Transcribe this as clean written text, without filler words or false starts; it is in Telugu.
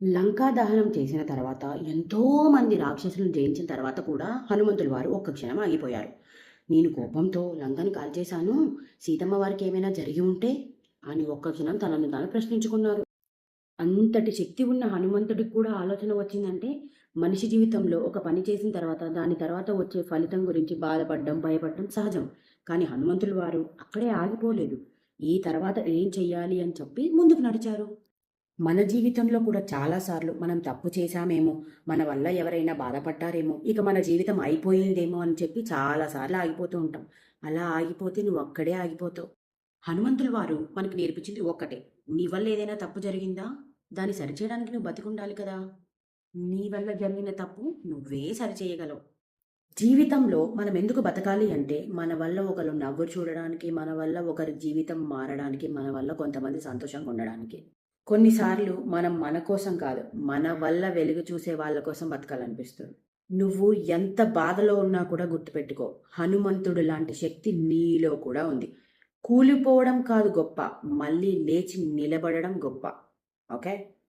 లంకా దహనం చేసిన తర్వాత ఎంతోమంది రాక్షసులను జయించిన తర్వాత కూడా హనుమంతుల వారు ఒక్క క్షణం ఆగిపోయారు. నేను కోపంతో లంకని కాల్చేశాను. సీతమ్మ వారికి ఏమైనా జరిగి ఉంటే అని ఒక్క క్షణం తనను తాను ప్రశ్నించుకున్నారు. అంతటి శక్తి ఉన్న హనుమంతుడికి కూడా ఆలోచన వచ్చిందంటే, మనిషి జీవితంలో ఒక పని చేసిన తర్వాత దాని తర్వాత వచ్చే ఫలితం గురించి బాధపడడం, భయపడడం సహజం. కానీ హనుమంతుల వారు అక్కడే ఆగిపోలేదు. ఈ తర్వాత ఏం చెయ్యాలి అని చెప్పి ముందుకు నడిచారు. మన జీవితంలో కూడా చాలా సార్లు మనం తప్పు చేశామేమో, మన వల్ల ఎవరైనా బాధపడ్డారేమో, ఇక మన జీవితం అయిపోయిందేమో అని చెప్పి చాలా సార్లు ఆగిపోతూ ఉంటాం. అలా ఆగిపోతే నువ్వక్కడే ఆగిపోతావు. హనుమంతుల వారు మనకు నేర్పించింది ఒక్కటే. నీ వల్ల ఏదైనా తప్పు జరిగిందా? దాన్ని సరిచేయడానికి నువ్వు బతికుండాలి కదా! నీ వల్ల జరిగిన తప్పు నువ్వే సరిచేయగలవు. జీవితంలో మనం ఎందుకు బతకాలి అంటే, మన వల్ల ఒకళ్ళు నవ్వు చూడడానికి, మన వల్ల ఒకరి జీవితం మారడానికి, మన వల్ల కొంతమంది సంతోషంగా ఉండడానికి. కొన్నిసార్లు మనం మన కోసం కాదు, మన వల్ల వెలుగు చూసే వాళ్ళ కోసం బతకాలనిపిస్తుంది. నువ్వు ఎంత బాధలో ఉన్నా కూడా గుర్తుపెట్టుకో. హనుమంతుడు లాంటి శక్తి నీలో కూడా ఉంది. కూలిపోవడం కాదు గొప్ప, మళ్ళీ లేచి నిలబడడం గొప్ప. ఓకే?